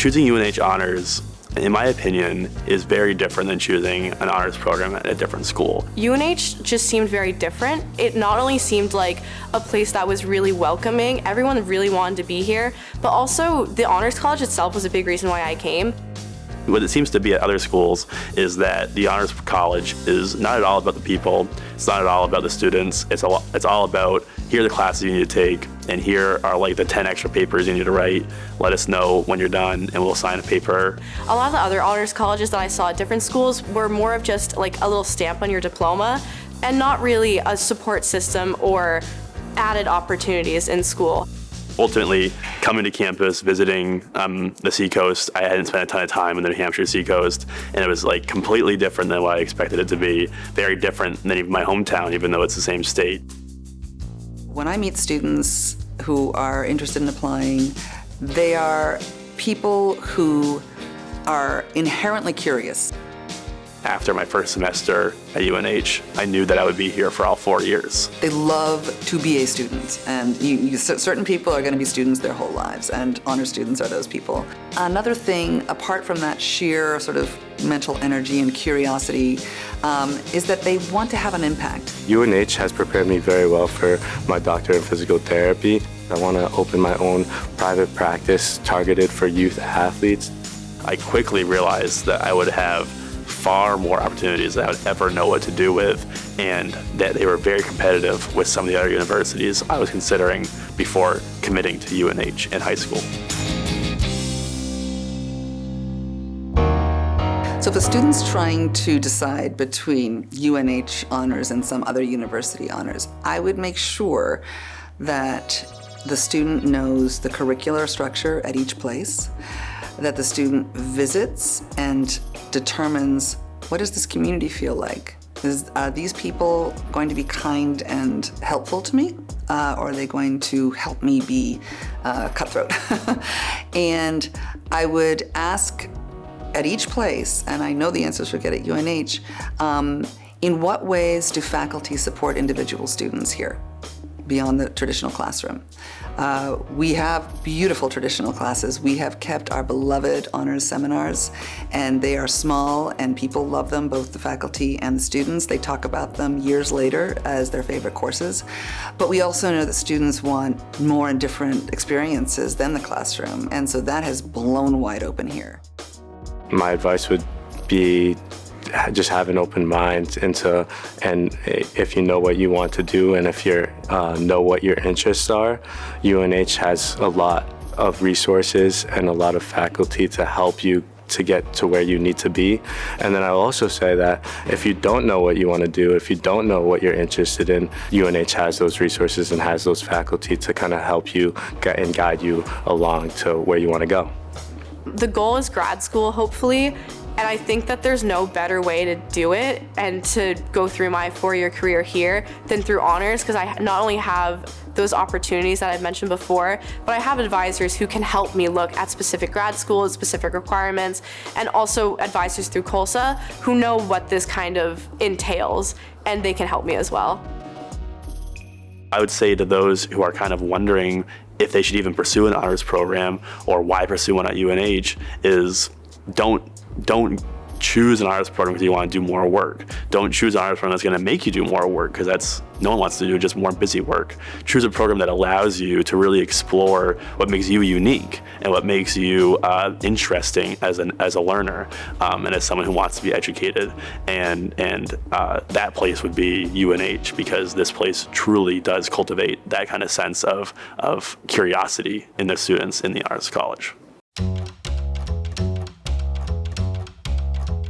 Choosing UNH honors, in my opinion, is very different than choosing an honors program at a different school. UNH just seemed very different. It not only seemed like a place that was really welcoming, everyone really wanted to be here, but also the honors college itself was a big reason why I came. What it seems to be at other schools is that the honors college is not at all about the people, it's not at all about the students, it's all about, here are the classes you need to take, and here are like the 10 extra papers you need to write. Let us know when you're done and we'll sign a paper. A lot of the other honors colleges that I saw at different schools were more of just like a little stamp on your diploma and not really a support system or added opportunities in school. Ultimately, coming to campus, visiting the seacoast, I hadn't spent a ton of time in the New Hampshire seacoast, and it was like completely different than what I expected it to be. Very different than even my hometown, even though it's the same state. When I meet students who are interested in applying, they are people who are inherently curious. After my first semester at UNH, I knew that I would be here for all 4 years. They love to be a student, and certain people are going to be students their whole lives, and honor students are those people. Another thing, apart from that sheer sort of mental energy and curiosity, is that they want to have an impact. UNH has prepared me very well for my doctorate in physical therapy. I want to open my own private practice targeted for youth athletes. I quickly realized that I would have far more opportunities than I would ever know what to do with, and that they were very competitive with some of the other universities I was considering before committing to UNH in high school. So if a student's trying to decide between UNH honors and some other university honors, I would make sure that the student knows the curricular structure at each place, that the student visits and determines, what does this community feel like? Are these people going to be kind and helpful to me? Or are they going to help me be cutthroat? And I would ask at each place, and I know the answers we'll get at UNH, in what ways do faculty support individual students here beyond the traditional classroom? We have beautiful traditional classes. We have kept our beloved honors seminars, and they are small and people love them, both the faculty and the students. They talk about them years later as their favorite courses. But we also know that students want more and different experiences than the classroom, and so that has blown wide open here. My advice would be just have an open mind and if you know what you want to do and if you know what your interests are, UNH has a lot of resources and a lot of faculty to help you to get to where you need to be. And then I'll also say that if you don't know what you want to do, if you don't know what you're interested in, UNH has those resources and has those faculty to kind of help you and guide you along to where you want to go. The goal is grad school, hopefully, and I think that there's no better way to do it and to go through my 4-year career here than through honors, because I not only have those opportunities that I've mentioned before, but I have advisors who can help me look at specific grad schools, specific requirements, and also advisors through COLSA who know what this kind of entails, and they can help me as well. I would say to those who are kind of wondering if they should even pursue an honors program or why pursue one at UNH is don't choose an honors program because you want to do more work. Don't choose an honors program that's going to make you do more work, because no one wants to do just more busy work. Choose a program that allows you to really explore what makes you unique and what makes you interesting as a learner and as someone who wants to be educated. And that place would be UNH, because this place truly does cultivate that kind of sense of curiosity in the students in the honors college.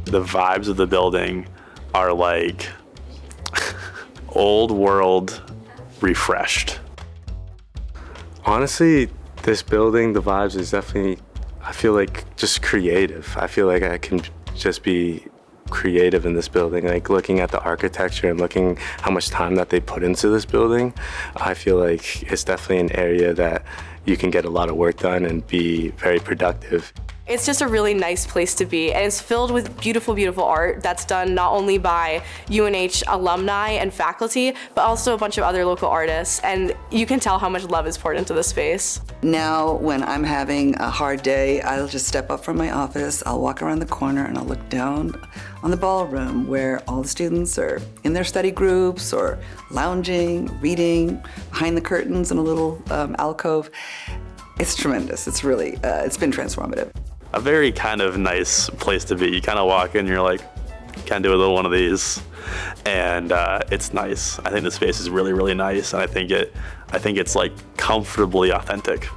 The vibes of the building are like old world refreshed. Honestly, this building, the vibes is definitely, I feel like, just creative. I feel like I can just be creative in this building, like looking at the architecture and looking how much time that they put into this building. I feel like it's definitely an area that you can get a lot of work done and be very productive. It's just a really nice place to be, and it's filled with beautiful, beautiful art that's done not only by UNH alumni and faculty, but also a bunch of other local artists, and you can tell how much love is poured into the space. Now, when I'm having a hard day, I'll just step up from my office, I'll walk around the corner, and I'll look down on the ballroom where all the students are in their study groups or lounging, reading, behind the curtains in a little alcove. It's tremendous. It's really, it's been transformative. A very kind of nice place to be. You kind of walk in, you're like, can I do a little one of these? And it's nice. I think the space is really, really nice, and I think it's like comfortably authentic.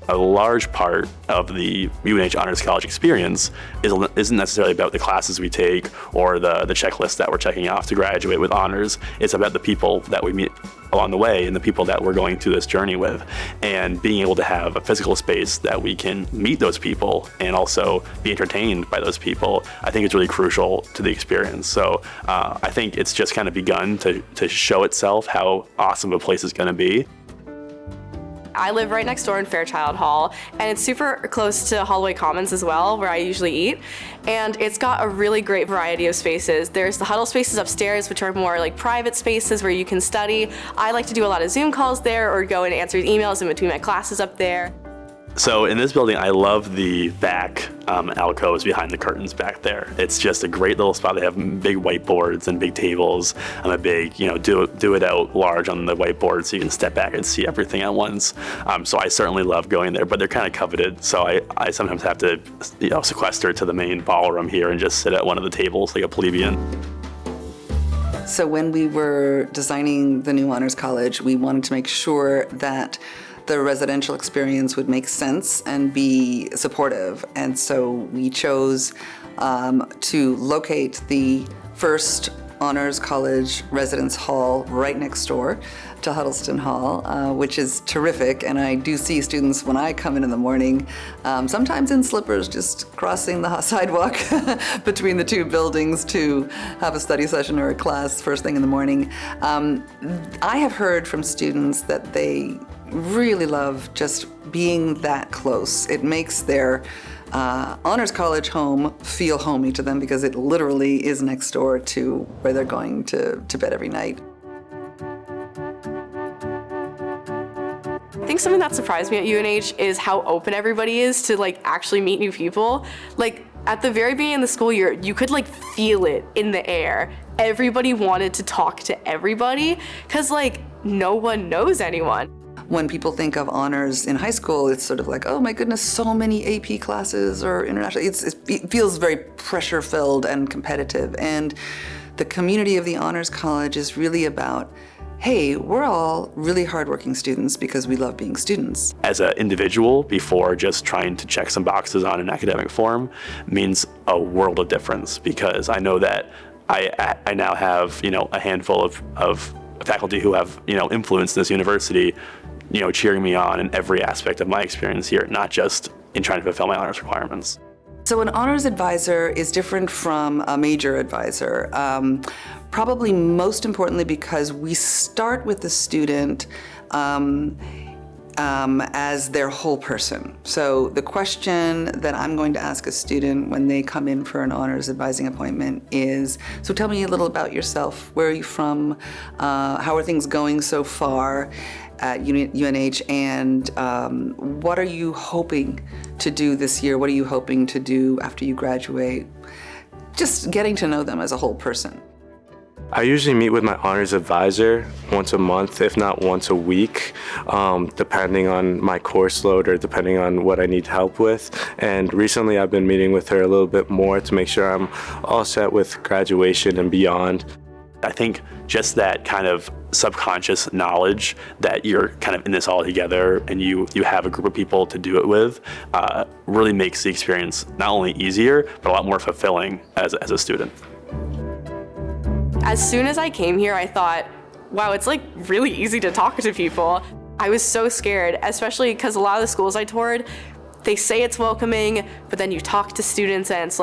A large part of the UNH Honors College experience isn't necessarily about the classes we take or the checklist that we're checking off to graduate with honors. It's about the people that we meet along the way and the people that we're going through this journey with, and being able to have a physical space that we can meet those people and also be entertained by those people, I think is really crucial to the experience. So I think it's just kind of begun to show itself how awesome a place is going to be. I live right next door in Fairchild Hall, and it's super close to Holloway Commons as well, where I usually eat. And it's got a really great variety of spaces. There's the huddle spaces upstairs, which are more like private spaces where you can study. I like to do a lot of Zoom calls there or go and answer emails in between my classes up there. So in this building, I love the back alcoves behind the curtains back there. It's just a great little spot. They have big whiteboards and big tables and a big, do it out large on the whiteboard so you can step back and see everything at once. So I certainly love going there, but they're kind of coveted. So I sometimes have to, sequester to the main ballroom here and just sit at one of the tables like a plebeian. So when we were designing the new Honors College, we wanted to make sure that the residential experience would make sense and be supportive. And so we chose to locate the first Honors College Residence Hall right next door to Huddleston Hall, which is terrific. And I do see students when I come in the morning, sometimes in slippers, just crossing the sidewalk between the two buildings to have a study session or a class first thing in the morning. I have heard from students that they really love just being that close. It makes their Honors College home feel homey to them because it literally is next door to where they're going to bed every night. I think something that surprised me at UNH is how open everybody is to actually meet new people. At the very beginning of the school year, you could feel it in the air. Everybody wanted to talk to everybody because no one knows anyone. When people think of honors in high school, it's sort of like, oh my goodness, so many AP classes or international. It feels very pressure-filled and competitive. And the community of the Honors College is really about, hey, we're all really hardworking students because we love being students. As an individual, before just trying to check some boxes on an academic form, means a world of difference, because I know that I now have a handful of faculty who have influenced this university, cheering me on in every aspect of my experience here, not just in trying to fulfill my honors requirements. So an honors advisor is different from a major advisor, probably most importantly because we start with the student as their whole person. So the question that I'm going to ask a student when they come in for an honors advising appointment is, so tell me a little about yourself. Where are you from? How are things going so far at UNH? And what are you hoping to do this year? What are you hoping to do after you graduate? Just getting to know them as a whole person. I usually meet with my honors advisor once a month, if not once a week, depending on my course load or depending on what I need help with. And recently I've been meeting with her a little bit more to make sure I'm all set with graduation and beyond. I think just that kind of subconscious knowledge that you're kind of in this all together and you have a group of people to do it with really makes the experience not only easier, but a lot more fulfilling as a student. As soon as I came here, I thought, wow, it's really easy to talk to people. I was so scared, especially because a lot of the schools I toured, they say it's welcoming, but then you talk to students and it's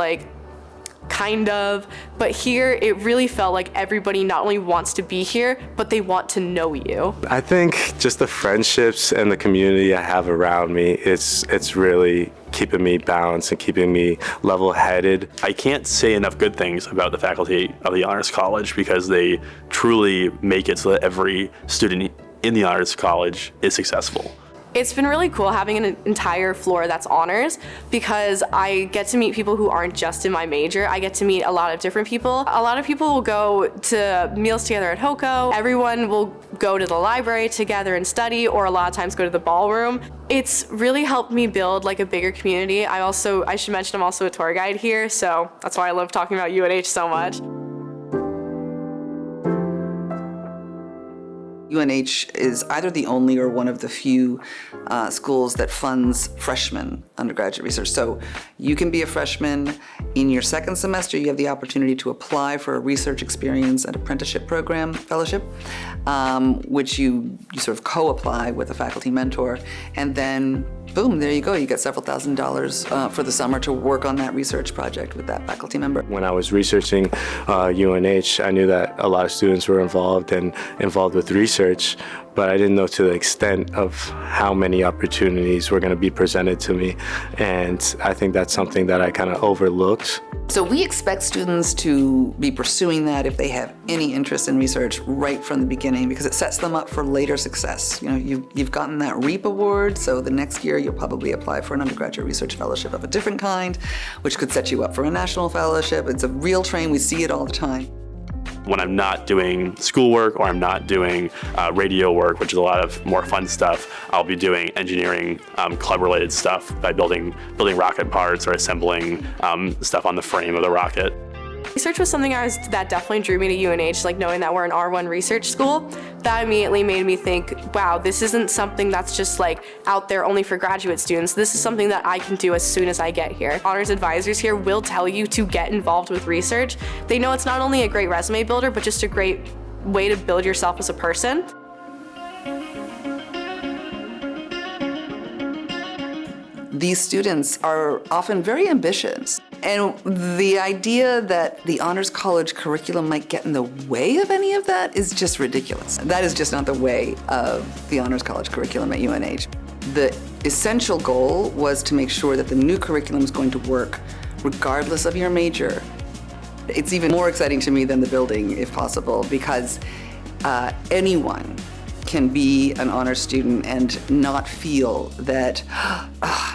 kind of, but here it really felt like everybody not only wants to be here, but they want to know you. I think just the friendships and the community I have around me, it's really keeping me balanced and keeping me level-headed. I can't say enough good things about the faculty of the Honors College because they truly make it so that every student in the Honors College is successful. It's been really cool having an entire floor that's honors because I get to meet people who aren't just in my major. I get to meet a lot of different people. A lot of people will go to meals together at HOCO. Everyone will go to the library together and study, or a lot of times go to the ballroom. It's really helped me build like a bigger community. I should mention I'm also a tour guide here, so that's why I love talking about UNH so much. UNH is either the only or one of the few schools that funds freshman undergraduate research. So you can be a freshman. In your second semester, you have the opportunity to apply for a research experience and apprenticeship program fellowship, which you sort of co-apply with a faculty mentor. And then, boom, there you go. You get several $1,000s for the summer to work on that research project with that faculty member. When I was researching UNH, I knew that a lot of students were involved with research, but I didn't know to the extent of how many opportunities were going to be presented to me. And I think that's something that I kind of overlooked. So we expect students to be pursuing that if they have any interest in research right from the beginning, because it sets them up for later success. You know, you've gotten that REAP award, so the next year you'll probably apply for an undergraduate research fellowship of a different kind, which could set you up for a national fellowship. It's a real train. We see it all the time. When I'm not doing schoolwork or I'm not doing radio work, which is a lot of more fun stuff, I'll be doing engineering club-related stuff by building rocket parts or assembling stuff on the frame of the rocket. Research was something that definitely drew me to UNH, like knowing that we're an R1 research school. That immediately made me think, wow, this isn't something that's just like out there only for graduate students. This is something that I can do as soon as I get here. Honors advisors here will tell you to get involved with research. They know it's not only a great resume builder, but just a great way to build yourself as a person. These students are often very ambitious. And the idea that the Honors College curriculum might get in the way of any of that is just ridiculous. That is just not the way of the Honors College curriculum at UNH. The essential goal was to make sure that the new curriculum is going to work regardless of your major. It's even more exciting to me than the building, if possible, because anyone can be an honors student and not feel that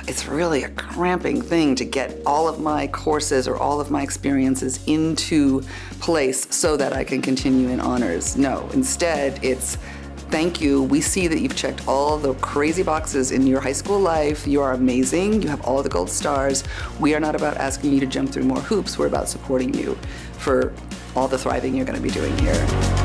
it's really a cramping thing to get all of my courses or all of my experiences into place so that I can continue in honors. No, instead it's thank you. We see that you've checked all the crazy boxes in your high school life. You are amazing. You have all the gold stars. We are not about asking you to jump through more hoops. We're about supporting you for all the thriving you're going to be doing here.